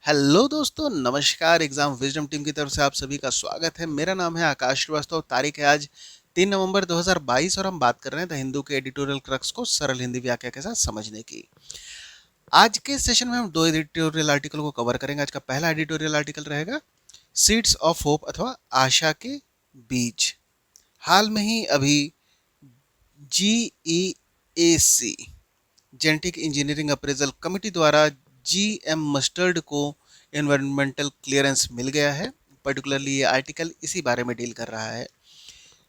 Hello दोस्तों, नमस्कार। Exam wisdom team की तरफ से आप सभी का स्वागत है। मेरा नाम है आकाश श्रीवास्तव। तारीख है आज 3 नवंबर 2022 और हम बात कर रहे हैं द हिंदू के एडिटोरियल क्रक्स को सरल हिंदी व्याख्या के साथ समझने की। आज के सेशन में हम दो एडिटोरियल आर्टिकल को कवर करेंगे। आज का पहला एडिटोरियल आर्टिकल रहेगा सीड्स ऑफ होप अथवा आशा के बीज। हाल में ही अभी GEAC genetic engineering appraisal committee द्वारा GM मस्टर्ड को एनवायरमेंटल क्लियरेंस मिल गया है। पर्टिकुलरली ये आर्टिकल इसी बारे में डील कर रहा है।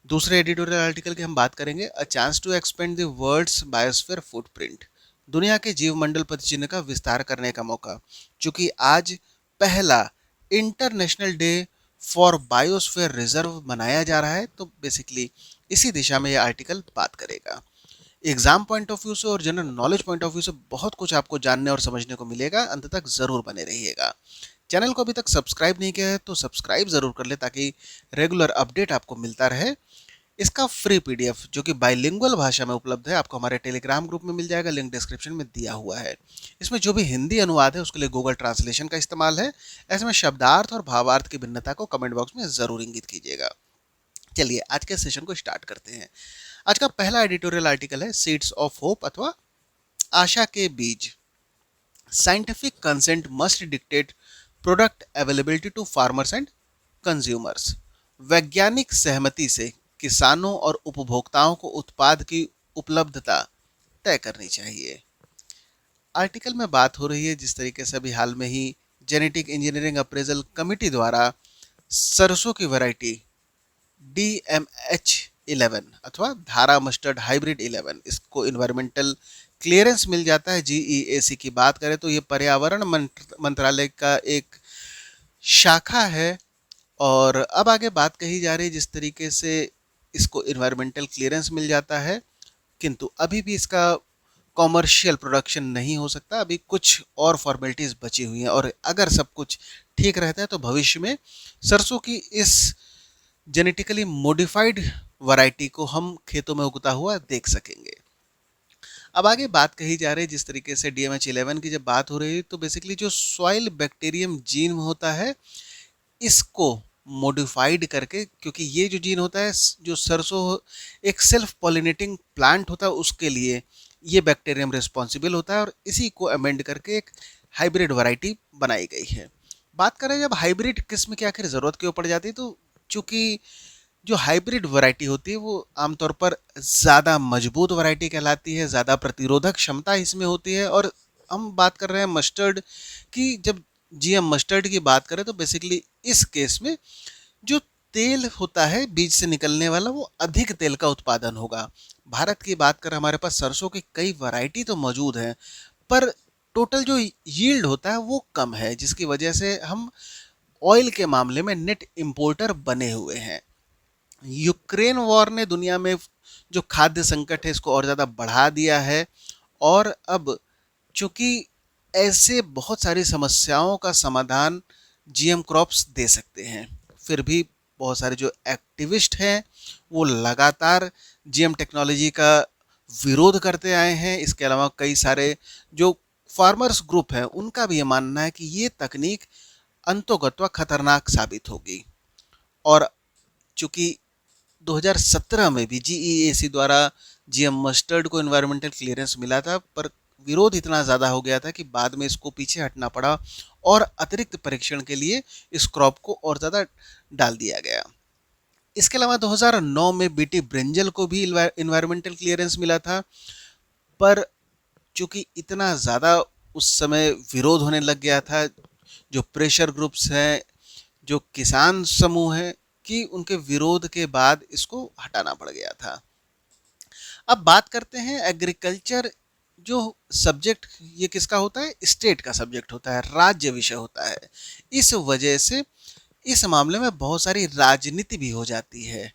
दूसरे एडिटोरियल आर्टिकल की हम बात करेंगे a chance to expand the world's biosphere footprint, दुनिया के जीवमंडल पदचिन्ह का विस्तार करने का मौका। चूंकि आज पहला international day for biosphere reserve मनाया जा रहा है, तो बेसिकली इसी दिशा में यह आर्टिकल बात करेगा। एग्जाम पॉइंट ऑफ व्यू से और general knowledge point of view से बहुत कुछ आपको जानने और समझने को मिलेगा। अंत तक जरूर बने रहिएगा। चैनल को अभी तक सब्सक्राइब नहीं किया है तो सब्सक्राइब जरूर कर ले ताकि रेगुलर अपडेट आपको मिलता रहे। इसका फ्री पीडीएफ जो कि बाइलिंगुअल भाषा में उपलब्ध है आपको हमारे टेलीग्राम ग्रुप में मिल जाएगा। लिंक डिस्क्रिप्शन में दिया हुआ है। इसमें जो भी हिंदी अनुवाद है उसके लिए गूगल ट्रांसलेशन का इस्तेमाल है। ऐसे में शब्दार्थ और भावार्थ की भिन्नता को कमेंट बॉक्स में जरूर इंगित कीजिएगा। चलिए आज के सेशन को स्टार्ट करते हैं। आज का पहला एडिटोरियल आर्टिकल है सीड्स ऑफ होप अथवा आशा के बीज। Scientific consent must dictate product availability to farmers and consumers. वैज्ञानिक सहमति से किसानों और उपभोक्ताओं को उत्पाद की उपलब्धता तय करनी चाहिए। आर्टिकल में बात हो रही है जिस तरीके से अभी हाल में ही जेनेटिक इंजीनियरिंग अप्रेजल कमेटी द्वारा सरसों की वैरायटी DMH11 अथवा धारा मस्टर्ड हाइब्रिड 11 इसको इन्वायरमेंटल क्लियरेंस मिल जाता है। GEAC की बात करें तो ये पर्यावरण मंत्रालय का एक शाखा है। और अब आगे बात कही जा रही है जिस तरीके से इसको इन्वायरमेंटल क्लियरेंस मिल जाता है, किंतु अभी भी इसका कॉमर्शियल प्रोडक्शन नहीं हो सकता। अभी कुछ और फॉर्मेलिटीज बची हुई हैं और अगर सब कुछ ठीक रहता है तो भविष्य में सरसों की इस जेनेटिकली मॉडिफाइड वैरायटी को हम खेतों में उगता हुआ देख सकेंगे। अब आगे बात कही जा रही है जिस तरीके से DMH11 की जब बात हो रही है तो बेसिकली जो सॉइल बैक्टीरियम जीन होता है इसको मॉडिफाइड करके, क्योंकि ये जो जीन होता है जो सरसों एक सेल्फ पॉलिनेटिंग प्लांट होता है उसके लिए ये बैक्टीरियम रिस्पॉन्सिबल होता है और इसी को अमेंड करके एक हाइब्रिड वैरायटी बनाई गई है। बात करें जब हाइब्रिड किस्म की आखिर ज़रूरत क्यों पड़ जाती है, तो चूँकि जो हाइब्रिड वैरायटी होती है वो आमतौर पर ज़्यादा मजबूत वैरायटी कहलाती है, ज़्यादा प्रतिरोधक क्षमता इसमें होती है। और हम बात कर रहे हैं मस्टर्ड की। जब GM मस्टर्ड की बात करें तो बेसिकली इस केस में जो तेल होता है बीज से निकलने वाला वो अधिक तेल का उत्पादन होगा। भारत की बात करें हमारे पास सरसों की कई वैरायटी तो मौजूद हैं, पर टोटल जो यील्ड होता है वो कम है, जिसकी वजह से हम ऑयल के मामले में नेट इंपोर्टर बने हुए हैं। यूक्रेन वॉर ने दुनिया में जो खाद्य संकट है इसको और ज़्यादा बढ़ा दिया है। और अब चूंकि ऐसे बहुत सारी समस्याओं का समाधान GM क्रॉप्स दे सकते हैं, फिर भी बहुत सारे जो एक्टिविस्ट हैं वो लगातार GM टेक्नोलॉजी का विरोध करते आए हैं। इसके अलावा कई सारे जो फार्मर्स ग्रुप हैं उनका भी ये मानना है कि ये तकनीक अंतोगत्वा खतरनाक साबित होगी। और चूंकि 2017 में भी GEAC द्वारा GM मस्टर्ड को एनवायरमेंटल क्लियरेंस मिला था, पर विरोध इतना ज़्यादा हो गया था कि बाद में इसको पीछे हटना पड़ा और अतिरिक्त परीक्षण के लिए इस क्रॉप को और ज़्यादा डाल दिया गया। इसके अलावा 2009 में BT ब्रिंजल को भी एनवायरमेंटल क्लियरेंस मिला था, पर चूंकि इतना ज़्यादा उस समय विरोध होने लग गया था, जो प्रेशर ग्रुप्स हैं, जो किसान समूह हैं, कि उनके विरोध के बाद इसको हटाना पड़ गया था। अब बात करते हैं एग्रीकल्चर जो सब्जेक्ट ये किसका होता है, स्टेट का सब्जेक्ट होता है, राज्य विषय होता है। इस वजह से इस मामले में बहुत सारी राजनीति भी हो जाती है।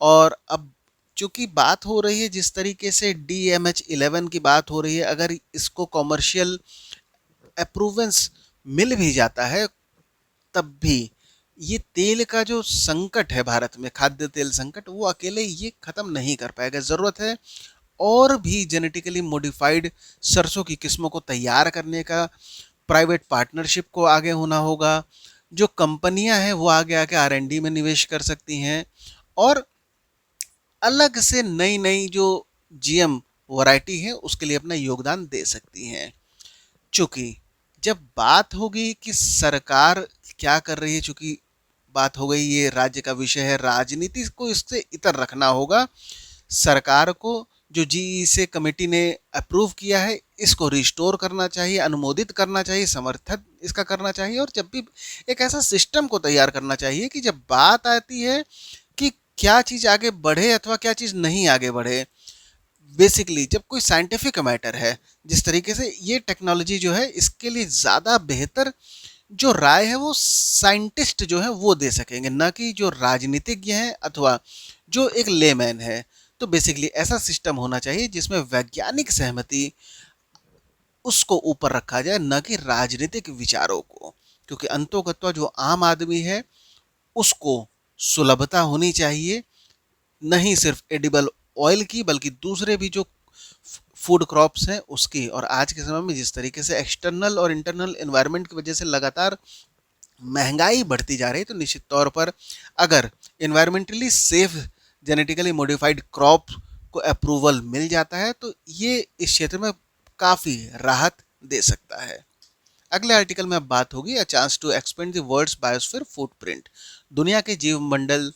और अब चूंकि बात हो रही है जिस तरीके से DMH11 की बात हो रही है, अगर इसको कॉमर्शियल अप्रूवेंस मिल भी जाता है तब भी ये तेल का जो संकट है भारत में, खाद्य तेल संकट, वो अकेले ये खत्म नहीं कर पाएगा। ज़रूरत है और भी जेनेटिकली मॉडिफाइड सरसों की किस्मों को तैयार करने का, प्राइवेट पार्टनरशिप को आगे होना होगा, जो कंपनियां हैं वो आगे आके R&D में निवेश कर सकती हैं और अलग से नई नई जो जीएम वैरायटी है उसके लिए अपना योगदान दे सकती हैं। चूंकि जब बात होगी कि सरकार क्या कर रही है, चूंकि बात हो गई ये राज्य का विषय है, राजनीति को इससे इतर रखना होगा। सरकार को जो जीई से कमेटी ने अप्रूव किया है इसको रिस्टोर करना चाहिए, अनुमोदित करना चाहिए, समर्थन इसका करना चाहिए और जब भी एक ऐसा सिस्टम को तैयार करना चाहिए कि जब बात आती है कि क्या चीज़ आगे बढ़े अथवा क्या चीज़ नहीं आगे बढ़े, बेसिकली जब कोई साइंटिफिक मैटर है, जिस तरीके से ये टेक्नोलॉजी जो है इसके लिए ज़्यादा बेहतर जो राय है वो साइंटिस्ट जो है वो दे सकेंगे, ना कि जो राजनीतिज्ञ हैं अथवा जो एक लेमैन है। तो बेसिकली ऐसा सिस्टम होना चाहिए जिसमें वैज्ञानिक सहमति उसको ऊपर रखा जाए, न कि राजनीतिक विचारों को, क्योंकि अंतोगत्वा जो आम आदमी है उसको सुलभता होनी चाहिए, नहीं सिर्फ एडिबल ऑयल की बल्कि दूसरे भी जो फूड क्रॉप्स हैं उसकी। और आज के समय में जिस तरीके से एक्सटर्नल और इंटरनल एनवायरनमेंट की वजह से लगातार महंगाई बढ़ती जा रही है, तो निश्चित तौर पर अगर environmentally safe genetically modified crop को अप्रूवल मिल जाता है तो ये इस क्षेत्र में काफ़ी राहत दे सकता है। अगले आर्टिकल में अब बात होगी a chance to expand the world's biosphere footprint, दुनिया के जीव मंडल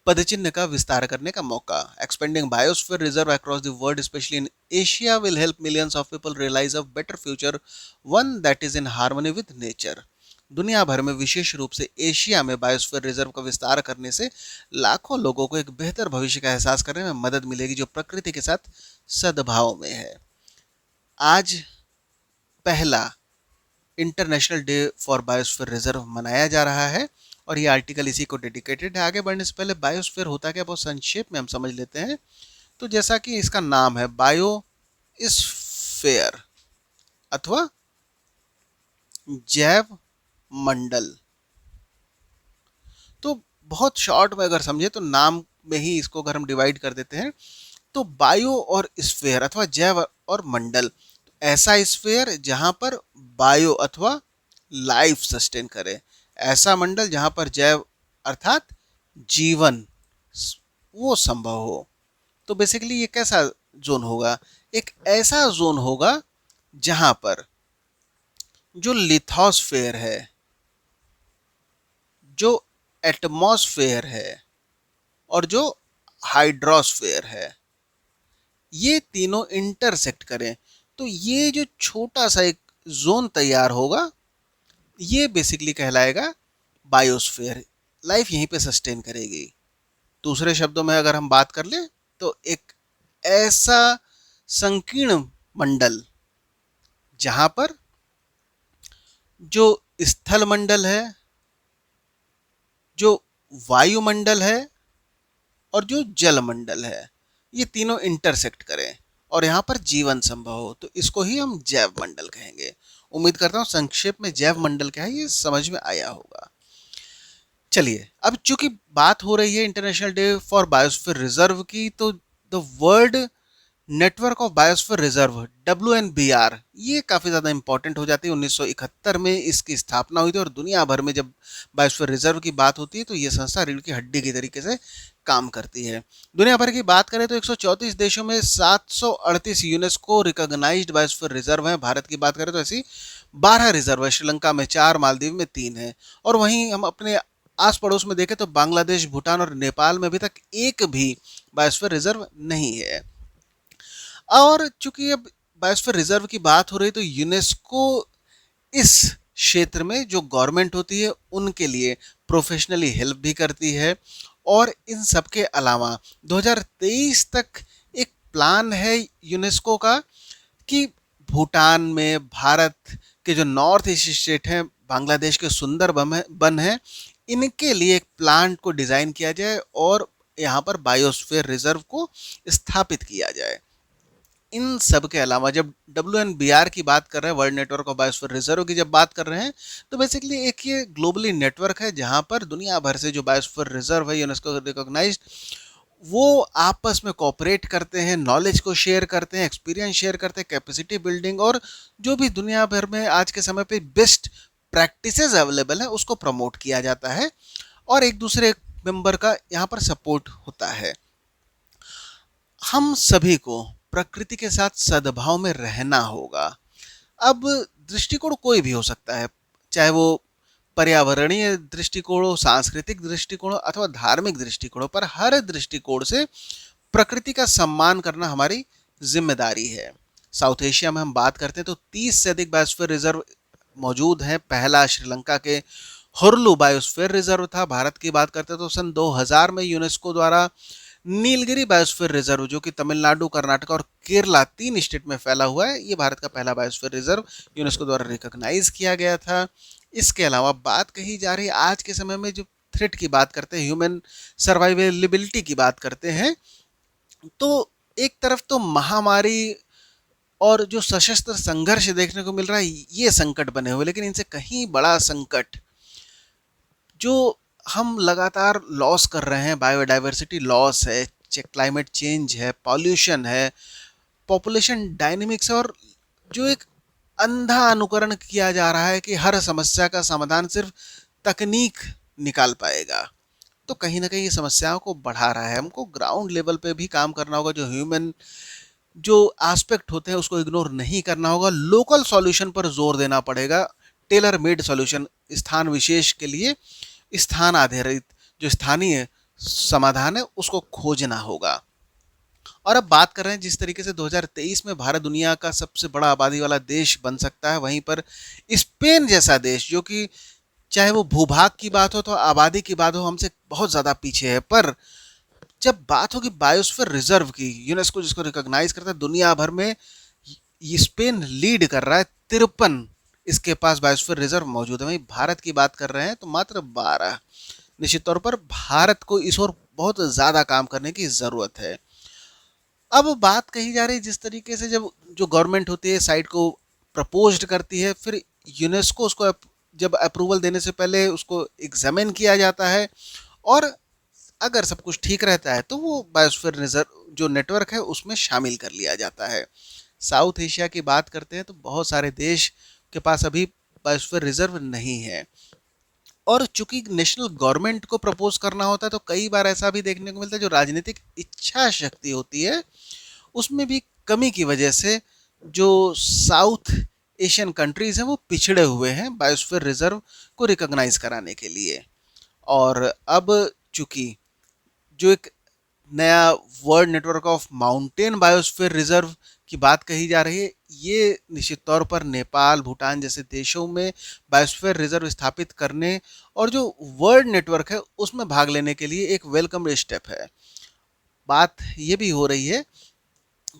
पदचिन्ह का विस्तार करने का मौका। Expanding biosphere reserve across the world specially in Asia will help millions of people realise a better future, one that is in harmony with nature. दुनिया भर में विशेष रूप से एशिया में बायोस्फीयर रिजर्व का विस्तार करने से लाखों लोगों को एक बेहतर भविष्य का एहसास करने में मदद मिलेगी जो प्रकृति के साथ सद्भाव में है। आज पहला international day for biosphere reserve मनाया जा रहा है और ये आर्टिकल इसी को डेडिकेटेड है। आगे बढ़ने से पहले बायोस्फीयर होता क्या, बहुत संक्षेप में हम समझ लेते हैं। तो जैसा कि इसका नाम है बायोस्फीयर अथवा जैव मंडल, तो बहुत शॉर्ट में अगर समझे तो नाम में ही इसको अगर हम डिवाइड कर देते हैं तो बायो और स्फीयर अथवा जैव और मंडल, ऐसा स्फीयर जहां पर बायो अथवा लाइफ सस्टेन करे, ऐसा मंडल जहां पर जैव अर्थात जीवन वो संभव हो। तो बेसिकली ये कैसा जोन होगा, एक ऐसा जोन होगा जहां पर जो लिथोस्फेयर है, जो एटमॉस्फेयर है और जो हाइड्रोस्फेयर है, ये तीनों इंटरसेक्ट करें तो ये जो छोटा सा एक जोन तैयार होगा ये बेसिकली कहलाएगा बायोस्फीयर, लाइफ यहीं पे सस्टेन करेगी। दूसरे शब्दों में अगर हम बात कर लें तो एक ऐसा संकीर्ण मंडल जहां पर जो स्थल मंडल है, जो वायुमंडल है और जो जलमंडल है, ये तीनों इंटरसेक्ट करें और यहाँ पर जीवन संभव हो, तो इसको ही हम जैव मंडल कहेंगे। उम्मीद करता हूँ संक्षेप में जैव मंडल क्या है ये समझ में आया होगा। चलिए अब चूंकि बात हो रही है international day for biosphere reserve की, तो the world network of biosphere reserve WNBR ये काफ़ी ज़्यादा इंपॉर्टेंट हो जाती है। 1971 में इसकी स्थापना हुई थी और दुनिया भर में जब बायोस्फीयर रिजर्व की बात होती है तो ये संस्था रीढ़ की हड्डी की तरीके से काम करती है। दुनिया भर की बात करें तो 134 देशों में 738 यूनेस्को रिकॉग्नाइज्ड बायोस्फीयर रिजर्व हैं। भारत की बात करें तो ऐसी 12 रिजर्व है, श्रीलंका में 4, मालदीव में 3 है। और वहीं हम अपने आस पड़ोस में देखें तो बांग्लादेश, भूटान और नेपाल में अभी तक एक भी बायोस्फीयर रिजर्व नहीं है। और चूंकि अब बायोस्फीयर रिजर्व की बात हो रही तो यूनेस्को इस क्षेत्र में जो गवर्नमेंट होती है उनके लिए प्रोफेशनली हेल्प भी करती है। और इन सब के अलावा 2023 तक एक प्लान है यूनेस्को का कि भूटान में, भारत के जो नॉर्थ ईस्ट स्टेट हैं, बांग्लादेश के सुंदरबन है, इनके लिए एक प्लान को डिज़ाइन किया जाए और यहाँ पर बायोस्फीयर रिजर्व को स्थापित किया जाए। इन सब के अलावा जब WNBR की बात कर रहे हैं, world network of biosphere reserve की जब बात कर रहे हैं, तो बेसिकली एक ये ग्लोबली नेटवर्क है जहां पर दुनिया भर से जो बायोस्फीयर रिजर्व है यूनेस्को रिकॉग्नाइज्ड वो आपस में कोऑपरेट करते हैं, नॉलेज को शेयर करते हैं, एक्सपीरियंस शेयर करते हैं, कैपेसिटी बिल्डिंग और जो भी दुनिया भर में आज के समय पे बेस्ट प्रैक्टिसेस अवेलेबल है उसको प्रमोट किया जाता है और एक दूसरे मेंबर का यहाँ पर सपोर्ट होता है। हम सभी को प्रकृति के साथ सद्भाव में रहना होगा। अब दृष्टिकोण कोई भी हो सकता है, चाहे वो पर्यावरणीय दृष्टिकोण हो, सांस्कृतिक दृष्टिकोण हो अथवा धार्मिक दृष्टिकोण हो, पर हर दृष्टिकोण से प्रकृति का सम्मान करना हमारी जिम्मेदारी है। साउथ एशिया में हम बात करते हैं तो 30 से अधिक बायोस्फीयर रिजर्व मौजूद हैं। पहला श्रीलंका के हुरलू बायोस्फीयर रिजर्व था। भारत की बात करते हैं तो सन 2000 में यूनेस्को द्वारा नीलगिरी बायोस्फीयर रिजर्व, जो कि तमिलनाडु, कर्नाटक और केरला 3 स्टेट में फैला हुआ है, ये भारत का पहला बायोस्फीयर रिजर्व यूनेस्को द्वारा रिकॉग्नाइज किया गया था। इसके अलावा बात कही जा रही है आज के समय में जो थ्रेट की बात करते हैं, ह्यूमन सर्वाइवेबिलिटी की बात करते हैं, तो एक तरफ तो महामारी और जो सशस्त्र संघर्ष देखने को मिल रहा है, ये संकट बने हुए, लेकिन इनसे कहीं बड़ा संकट जो हम लगातार लॉस कर रहे हैं, बायोडाइवर्सिटी लॉस है, क्लाइमेट चेंज है, पॉल्यूशन है, पॉपुलेशन डायनेमिक्स है और जो एक अंधा अनुकरण किया जा रहा है कि हर समस्या का समाधान सिर्फ तकनीक निकाल पाएगा, तो कहीं ना कहीं ये समस्याओं को बढ़ा रहा है। हमको ग्राउंड लेवल पे भी काम करना होगा, जो ह्यूमन जो एस्पेक्ट होते हैं उसको इग्नोर नहीं करना होगा, लोकल सॉल्यूशन पर जोर देना पड़ेगा, टेलर मेड सॉल्यूशन, स्थान विशेष के लिए स्थान आधारित जो स्थानीय समाधान है उसको खोजना होगा। और अब बात कर रहे हैं जिस तरीके से 2023 में भारत दुनिया का सबसे बड़ा आबादी वाला देश बन सकता है, वहीं पर स्पेन जैसा देश जो कि चाहे वो भूभाग की बात हो तो आबादी की बात हो हमसे बहुत ज़्यादा पीछे है, पर जब बात होगी बायोस्फीयर रिजर्व की, यूनेस्को जिसको रिकॉग्नाइज करता है, दुनिया भर में ये स्पेन लीड कर रहा है, 53 इसके पास बायोस्फीयर रिजर्व मौजूद है। वहीं भारत की बात कर रहे हैं तो मात्र 12। निश्चित तौर पर भारत को इस ओर बहुत ज़्यादा काम करने की ज़रूरत है। अब बात कही जा रही है जिस तरीके से जब जो गवर्नमेंट होती है साइट को प्रपोज्ड करती है, फिर यूनेस्को उसको जब अप्रूवल देने से पहले उसको एग्जामिन किया जाता है और अगर सब कुछ ठीक रहता है तो वो बायोस्फीयर रिजर्व जो नेटवर्क है उसमें शामिल कर लिया जाता है। साउथ एशिया की बात करते हैं तो बहुत सारे देश के पास अभी बायोस्फीयर रिजर्व नहीं है और चूंकि नेशनल गवर्नमेंट को प्रपोज करना होता है तो कई बार ऐसा भी देखने को मिलता है जो राजनीतिक इच्छा शक्ति होती है उसमें भी कमी की वजह से जो साउथ एशियन कंट्रीज हैं वो पिछड़े हुए हैं बायोस्फीयर रिजर्व को रिकॉग्नाइज कराने के लिए। और अब चूंकि जो एक नया world network of mountain biosphere reserve की बात कही जा रही है, ये निश्चित तौर पर नेपाल, भूटान जैसे देशों में बायोस्फीयर रिजर्व स्थापित करने और जो वर्ल्ड नेटवर्क है उसमें भाग लेने के लिए एक वेलकम स्टेप है। बात ये भी हो रही है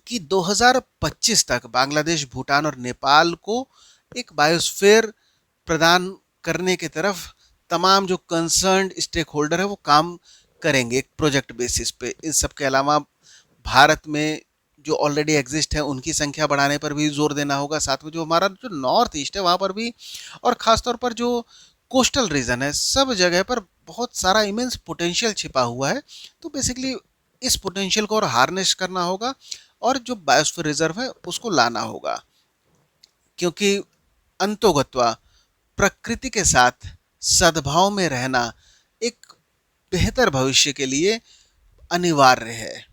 कि 2025 तक बांग्लादेश, भूटान और नेपाल को एक बायोस्फीयर प्रदान करने की तरफ तमाम जो कंसर्न्ड स्टेक होल्डर है वो काम करेंगे एक प्रोजेक्ट बेसिस पे। इन सब के अलावा भारत में जो ऑलरेडी एग्जिस्ट है उनकी संख्या बढ़ाने पर भी जोर देना होगा, साथ में जो हमारा जो नॉर्थ ईस्ट है वहाँ पर भी, और ख़ासतौर पर जो कोस्टल रीजन है, सब जगह पर बहुत सारा इमेंस पोटेंशियल छिपा हुआ है। तो बेसिकली इस पोटेंशियल को और हार्नेस करना होगा और जो बायोस्फीयर रिजर्व है उसको लाना होगा, क्योंकि अंतोगत्वा प्रकृति के साथ सद्भाव में रहना एक बेहतर भविष्य के लिए अनिवार्य है।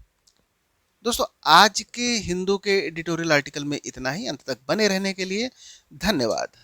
दोस्तों, आज के हिंदू के एडिटोरियल आर्टिकल में इतना ही। अंत तक बने रहने के लिए धन्यवाद।